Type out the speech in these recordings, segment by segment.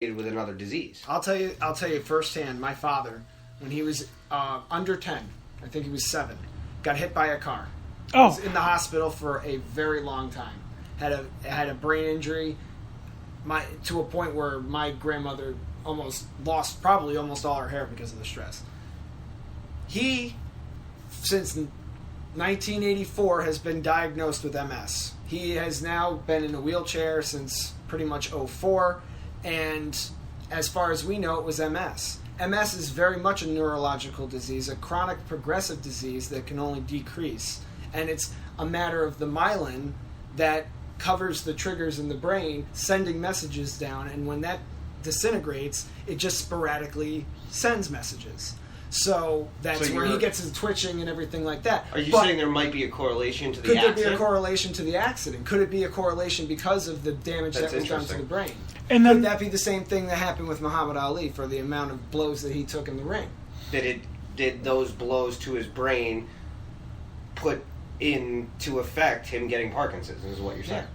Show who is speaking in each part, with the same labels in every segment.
Speaker 1: with another disease.
Speaker 2: I'll tell you firsthand. My father, when he was under 10, I think he was 7, got hit by a car.
Speaker 3: Oh.
Speaker 2: Was in the hospital for a very long time. Had a brain injury. To a point where my grandmother almost lost probably almost all her hair because of the stress. He, since 1984, has been diagnosed with MS. He has now been in a wheelchair since pretty much 2004, and as far as we know, it was MS. MS is very much a neurological disease, a chronic progressive disease that can only decrease. And it's a matter of the myelin that covers the triggers in the brain, sending messages down, and when that disintegrates, it just sporadically sends messages. So that's where he gets his twitching and everything like that.
Speaker 1: Are you saying there might be a correlation to the accident?
Speaker 2: Could there be a correlation to the accident? Could it be a corration because of the damage that was done to the brain?
Speaker 3: And then,
Speaker 2: could that be the same thing that happened with Muhammad Ali for the amount of blows that he took in the ring?
Speaker 1: Did those blows to his brain put into effect him getting Parkinson's, is what you're saying?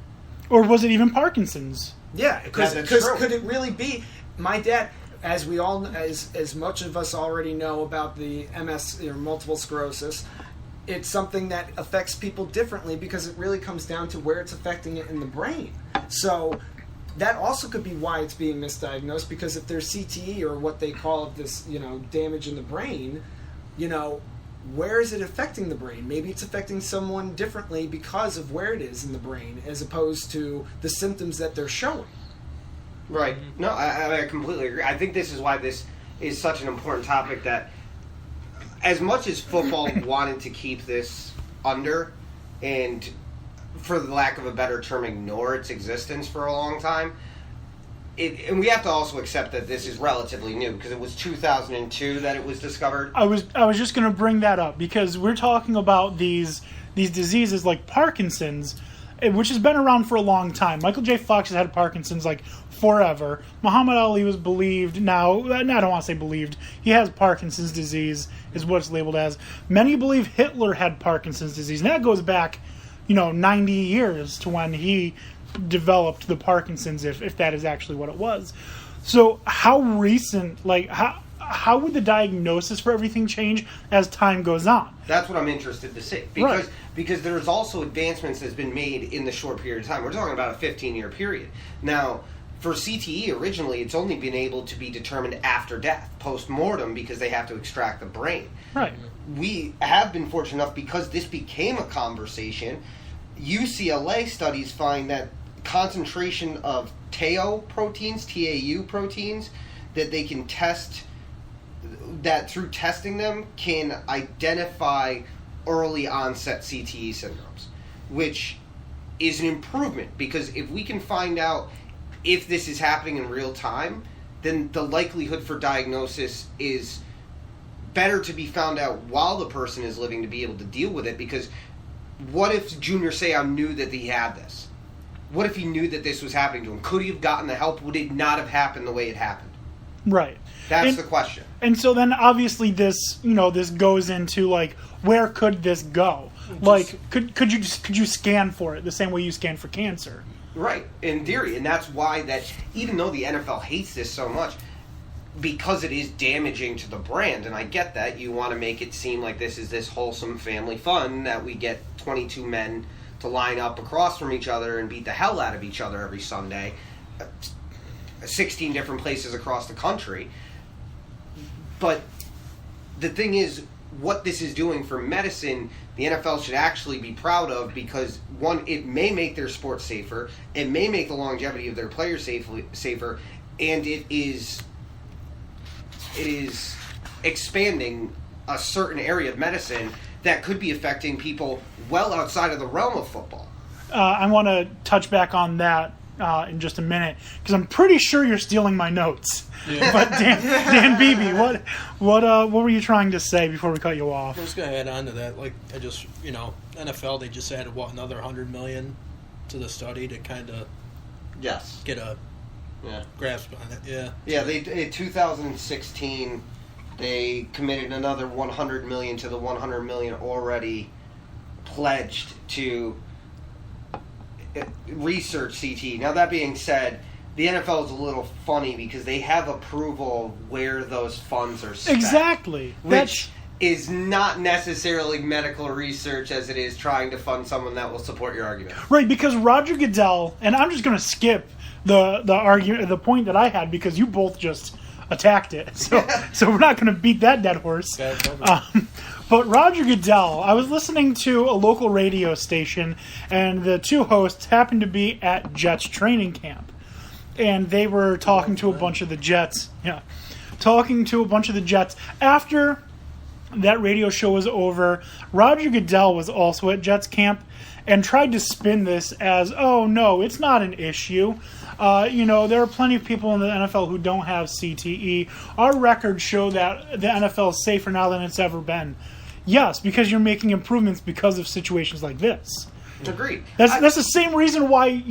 Speaker 3: Or was it even Parkinson's?
Speaker 2: Yeah, because could it really be? My dad, as we all, as much of us already know about the MS or multiple sclerosis, it's something that affects people differently because it really comes down to where it's affecting it in the brain. So that also could be why it's being misdiagnosed, because if there's CTE or what they call this, damage in the brain, where is it affecting the brain? Maybe it's affecting someone differently because of where it is in the brain, as opposed to the symptoms that they're showing.
Speaker 1: Right. No, I completely agree. I think this is why this is such an important topic, that as much as football wanted to keep this under and, for the lack of a better term, ignore its existence for a long time, and we have to also accept that this is relatively new, because it was 2002 that it was discovered.
Speaker 3: I was just going to bring that up, because we're talking about these diseases like Parkinson's, which has been around for a long time. Michael J. Fox has had Parkinson's forever. Muhammad Ali was believed now. I don't want to say believed. He has Parkinson's disease, is what it's labeled as. Many believe Hitler had Parkinson's disease, and that goes back, 90 years to when he developed the Parkinson's, if that is actually what it was. So how recent, how would the diagnosis for everything change as time goes on?
Speaker 1: That's what I'm interested to see. Because there's also advancements that's been made in the short period of time. We're talking about a 15-year period. Now, for CTE, originally, it's only been able to be determined after death, post-mortem, because they have to extract the brain.
Speaker 3: Right.
Speaker 1: We have been fortunate enough, because this became a conversation, UCLA studies find that concentration of TAU proteins, that they can test, that through testing them can identify early onset CTE syndromes, which is an improvement, because if we can find out if this is happening in real time, then the likelihood for diagnosis is better to be found out while the person is living to be able to deal with it. Because what if Junior Seau knew that he had this? What if he knew that this was happening to him? Could he have gotten the help? Would it not have happened the way it happened?
Speaker 3: Right.
Speaker 1: That's the question.
Speaker 3: And so then obviously this, this goes into where could this go? Could you scan for it the same way you scan for cancer?
Speaker 1: Right, in theory. And that's why that, even though the NFL hates this so much, because it is damaging to the brand, and I get that, you want to make it seem like this is this wholesome family fun that we get 22 men to line up across from each other and beat the hell out of each other every Sunday, 16 different places across the country. But the thing is, what this is doing for medicine, the NFL should actually be proud of, because one, it may make their sport safer, it may make the longevity of their players safer, and it is expanding a certain area of medicine that could be affecting people well outside of the realm of football.
Speaker 3: I want to touch back on that in just a minute, because I'm pretty sure you're stealing my notes. Yeah. But Dan Beebe, what were you trying to say before we cut you off?
Speaker 4: I was going to add on to that. NFL, they just added another $100 million to the study to kind of get a grasp on it. Yeah.
Speaker 1: Yeah. They in 2016 they committed another $100 million to the $100 million already pledged to research CTE. Now, that being said, the NFL is a little funny because they have approval of where those funds are spent.
Speaker 3: Exactly.
Speaker 1: Which is not necessarily medical research as it is trying to fund someone that will support your argument.
Speaker 3: Right, because Roger Goodell, and I'm just going to skip the point that I had because you both just attacked it. So we're not going to beat that dead horse. But Roger Goodell, I was listening to a local radio station, and the two hosts happened to be at Jets training camp. And they were talking to a bunch of the Jets. Yeah. Talking to a bunch of the Jets. After that radio show was over, Roger Goodell was also at Jets camp and tried to spin this as, oh, no, it's not an issue. There are plenty of people in the NFL who don't have CTE. Our records show that the NFL is safer now than it's ever been. Yes, because you're making improvements because of situations like this.
Speaker 1: Agreed.
Speaker 3: That's the same reason why,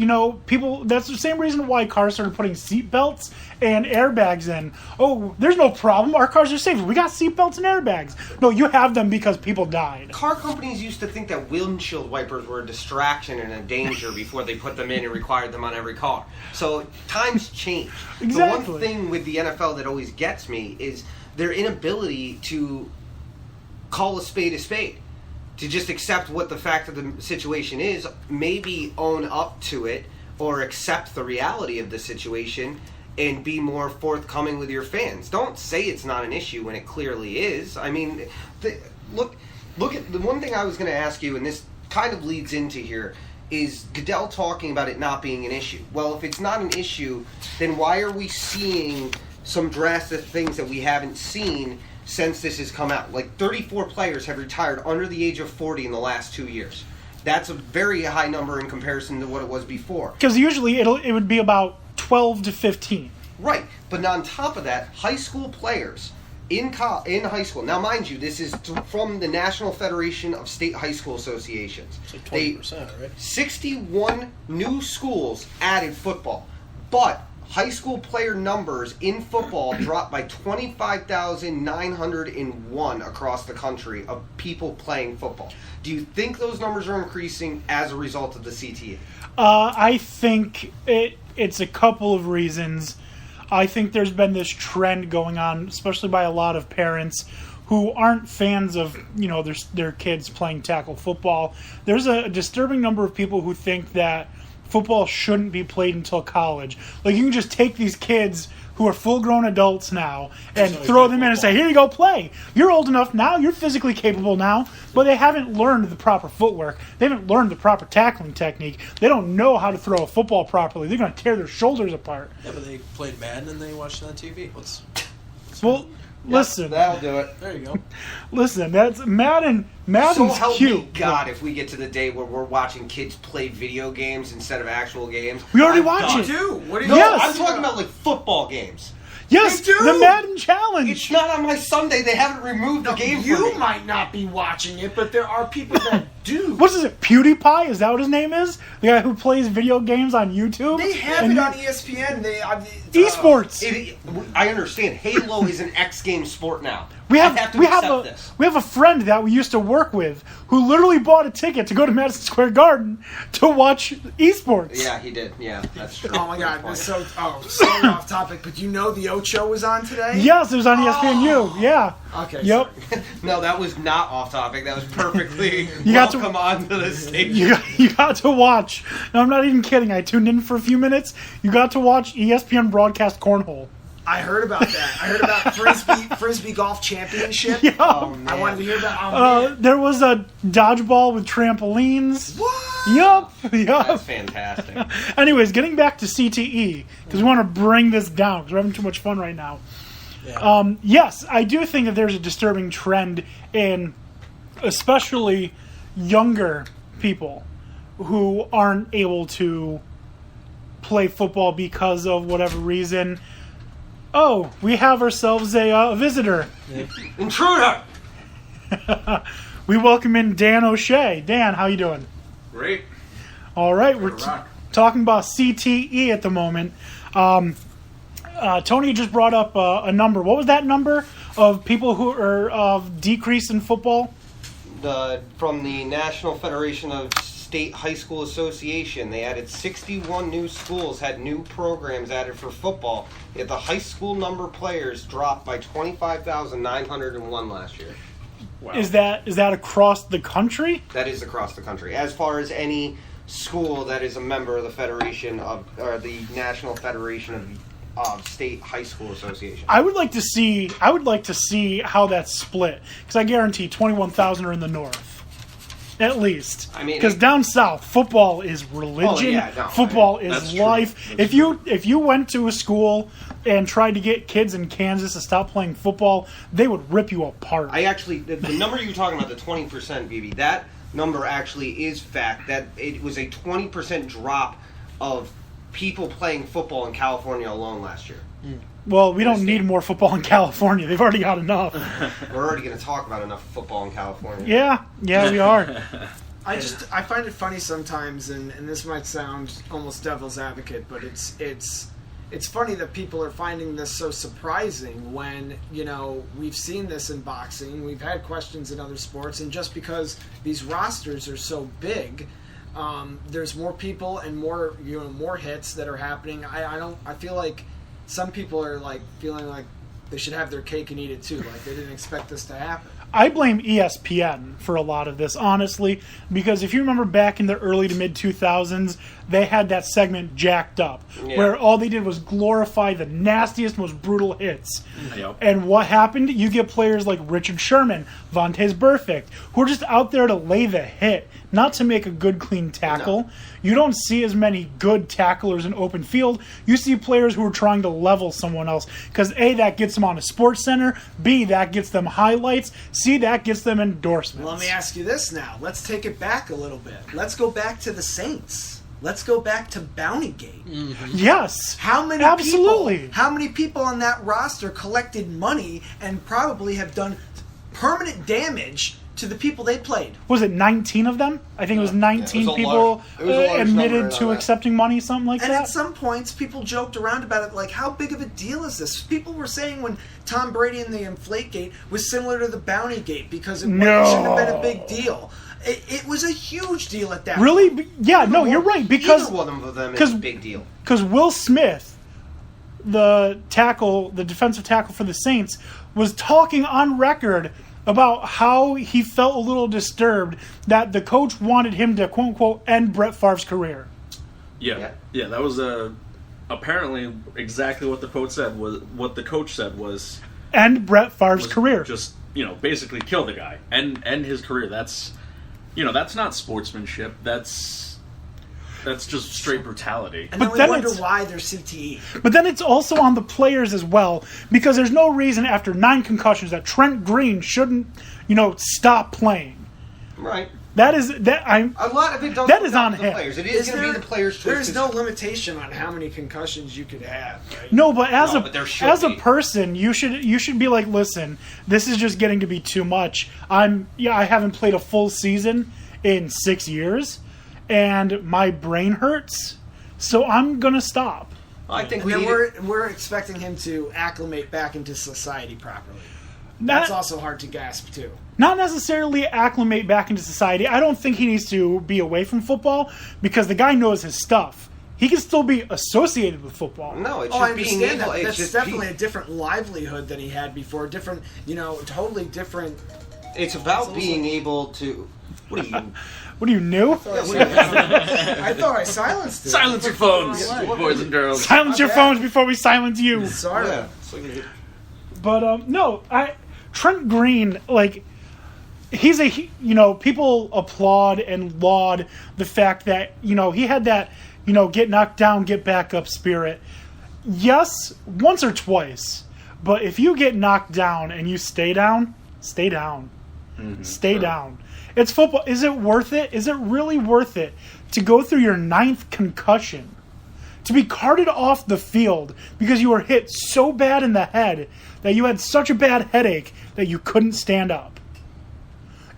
Speaker 3: that's the same reason why cars started putting seat belts and airbags in. Oh, there's no problem. Our cars are safe. We got seat belts and airbags. No, you have them because people died.
Speaker 1: Car companies used to think that windshield wipers were a distraction and a danger before they put them in and required them on every car. So times change.
Speaker 3: Exactly.
Speaker 1: The one thing with the NFL that always gets me is their inability to call a spade, to just accept what the fact of the situation is, maybe own up to it or accept the reality of the situation and be more forthcoming with your fans. Don't say it's not an issue when it clearly is. I mean, look at the one thing I was going to ask you, and this kind of leads into here, is Goodell talking about it not being an issue. Well, if it's not an issue, then why are we seeing some drastic things that we haven't seen since this has come out? Like 34 players have retired under the age of 40 in the last 2 years. That's a very high number in comparison to what it was before.
Speaker 3: Because usually it would be about 12 to 15.
Speaker 1: Right, but on top of that, high school players in high school. Now, mind you, this is from the National Federation of State High School Associations.
Speaker 4: It's like 20%, right?
Speaker 1: 61 new schools added football, but high school player numbers in football dropped by 25,901 across the country of people playing football. Do you think those numbers are increasing as a result of the CTE?
Speaker 3: I think it's a couple of reasons. I think there's been this trend going on, especially by a lot of parents who aren't fans of their kids playing tackle football. There's a disturbing number of people who think that football shouldn't be played until college. Like, you can just take these kids who are full-grown adults now and throw them in and say, here you go, play. You're old enough now. You're physically capable now. But they haven't learned the proper footwork. They haven't learned the proper tackling technique. They don't know how to throw a football properly. They're going to tear their shoulders apart.
Speaker 4: Yeah, but they played Madden and they watched it on TV.
Speaker 3: Listen.
Speaker 1: That'll do it.
Speaker 4: There you go.
Speaker 3: Listen, that's Madden's
Speaker 1: so help
Speaker 3: cute.
Speaker 1: Me God, if we get to the day where we're watching kids play video games instead of actual games.
Speaker 3: We already watch it.
Speaker 2: What do you
Speaker 1: No,
Speaker 3: Yes.
Speaker 1: I'm talking about like football games.
Speaker 3: Yes,
Speaker 2: They do.
Speaker 3: the Madden Challenge.
Speaker 1: It's not on my Sunday. They haven't removed the game
Speaker 2: You
Speaker 1: for me.
Speaker 2: might not be watching it, but there are people that do.
Speaker 3: What is it, PewDiePie? Is that what his name is? The guy who plays video games on YouTube?
Speaker 2: They have
Speaker 3: And
Speaker 2: it on ESPN.
Speaker 3: Esports.
Speaker 1: I understand. Halo is an X game sport now.
Speaker 3: We
Speaker 1: I
Speaker 3: have
Speaker 1: have to
Speaker 3: we
Speaker 1: accept
Speaker 3: have a
Speaker 1: this.
Speaker 3: we have a friend that we used to work with who literally bought a ticket to go to Madison Square Garden to watch esports.
Speaker 1: Yeah, he did. Yeah, that's true.
Speaker 2: Oh my God, this is so off topic. But you know the Ocho was on today.
Speaker 3: Yes, it was on ESPNU. Yeah.
Speaker 2: Okay.
Speaker 3: Yep.
Speaker 1: No, that was not off topic. That was perfectly
Speaker 3: You got to-
Speaker 1: welcome onto the stage.
Speaker 3: You got to watch. No, I'm not even kidding. I tuned in for a few minutes. You got to watch ESPN broadcast cornhole.
Speaker 2: I heard about that. I heard about frisbee golf championship.
Speaker 3: Yeah.
Speaker 1: Oh, man.
Speaker 2: I wanted to hear about.
Speaker 3: There was a dodgeball with trampolines.
Speaker 2: What?
Speaker 3: Yup.
Speaker 1: That's fantastic.
Speaker 3: Anyways, getting back to CTE, because we want to bring this down because we're having too much fun right now.
Speaker 4: Yeah.
Speaker 3: Yes, I do think that there's a disturbing trend in especially younger people who aren't able to play football because of whatever reason. Oh, we have ourselves a visitor.
Speaker 1: Intruder!
Speaker 3: We welcome in Dan O'Shea. Dan, how you doing?
Speaker 5: Great.
Speaker 3: All right, we're
Speaker 5: rock.
Speaker 3: talking about CTE at the moment. Tony just brought up a number. What was that number of people who are of decrease in football?
Speaker 1: From the National Federation of State High School Association. They added 61 new schools, had new programs added for football. Yet the high school number of players dropped by 25,901 last year.
Speaker 3: Wow. Is that across the country?
Speaker 1: That is across the country. As far as any school that is a member of the Federation of, or the National Federation of State High School Association.
Speaker 3: I would like to see how that's split, because I guarantee 21,000 are in the north. At least,
Speaker 1: I mean,
Speaker 3: because down south, football is religion. Football is life. If you went to a school and tried to get kids in Kansas to stop playing football, they would rip you apart.
Speaker 1: I actually, the number you were talking about, the 20%, BB, that number actually is fact. That it was a 20% drop of people playing football in California alone last year.
Speaker 3: Well, we don't need more football in California. They've already got enough.
Speaker 1: We're already going to talk about enough football in California.
Speaker 3: Yeah, we are.
Speaker 2: I find it funny sometimes, and this might sound almost devil's advocate, but it's funny that people are finding this so surprising when, we've seen this in boxing, we've had questions in other sports, and just because these rosters are so big, there's more people and more hits that are happening. I feel like some people are feeling like they should have their cake and eat it too. Like they didn't expect this to happen.
Speaker 3: I blame ESPN for a lot of this, honestly, because if you remember back in the early to mid 2000s, they had that segment Jacked Up, where all they did was glorify the nastiest, most brutal hits. Yep. And what happened? You get players like Richard Sherman, Vontaze Burfict, who are just out there to lay the hit, not to make a good, clean tackle. No. You don't see as many good tacklers in open field. You see players who are trying to level someone else, because A, that gets them on a Sports Center, B, that gets them highlights, C, that gets them endorsements.
Speaker 2: Well, let me ask you this now. Let's take it back a little bit. Let's go back to the Saints. Let's go back to Bountygate.
Speaker 3: Mm-hmm. Yes.
Speaker 2: How many people on that roster collected money and probably have done permanent damage to the people they played?
Speaker 3: Was it 19 of them? I think it was 19 people admitted to accepting money, something like that.
Speaker 2: And at some points, people joked around about it, like, how big of a deal is this? People were saying when Tom Brady and the Inflategate was similar to the Bountygate because it shouldn't have been a big deal. It was a huge deal at that point.
Speaker 3: Really? Yeah, no, you're right. Because
Speaker 1: either one of them is a big deal.
Speaker 3: Because Will Smith, the defensive tackle for the Saints, was talking on record about how he felt a little disturbed that the coach wanted him to, quote-unquote, end Brett Favre's career.
Speaker 5: Yeah, that was apparently exactly what the coach said was
Speaker 3: end Brett Favre's career.
Speaker 5: Just, basically kill the guy. End his career. That's not sportsmanship. That's just straight brutality.
Speaker 2: And then we wonder why they're CTE.
Speaker 3: But then it's also on the players as well, because there's no reason after 9 concussions that Trent Green shouldn't, stop playing.
Speaker 1: Right.
Speaker 3: A lot of it is on him.
Speaker 1: Players. It is going to be the players' choice.
Speaker 2: There's no limitation on how many concussions you could have. Right?
Speaker 3: No, but as a person, you should be like, listen, this is just getting to be too much. I haven't played a full season in 6 years, and my brain hurts, so I'm gonna stop.
Speaker 1: I think
Speaker 2: we're expecting him to acclimate back into society properly. That's also hard to grasp too.
Speaker 3: Not necessarily acclimate back into society. I don't think he needs to be away from football because the guy knows his stuff. He can still be associated with football.
Speaker 1: No, it's just being able.
Speaker 2: That's definitely a different livelihood than he had before. Different, totally different.
Speaker 1: It's about being able to. What are you?
Speaker 3: What are you, new?
Speaker 2: I thought I silenced it.
Speaker 5: Silence your phones, boys and girls.
Speaker 3: Silence your phones before we silence you.
Speaker 2: Sorry.
Speaker 1: Yeah.
Speaker 3: But no, Trent Green, people applaud and laud the fact that, he had that, get knocked down, get back up spirit. Yes, once or twice. But if you get knocked down and you stay down, stay down. Mm-hmm. Stay down. It's football. Is it worth it? Is it really worth it to go through your 9th concussion? To be carted off the field because you were hit so bad in the head that you had such a bad headache that you couldn't stand up?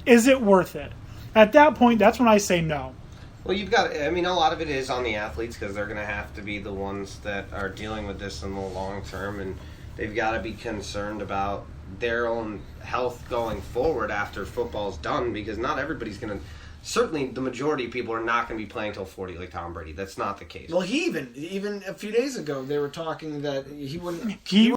Speaker 3: Is it worth it? At that point, that's when I say no.
Speaker 1: Well, a lot of it is on the athletes because they're going to have to be the ones that are dealing with this in the long term, and they've got to be concerned about their own health going forward after football's done, because not everybody's going to certainly the majority of people are not going to be playing until 40 like Tom Brady. That's not the case.
Speaker 2: Well, he even a few days ago they were talking that he wouldn't.
Speaker 3: He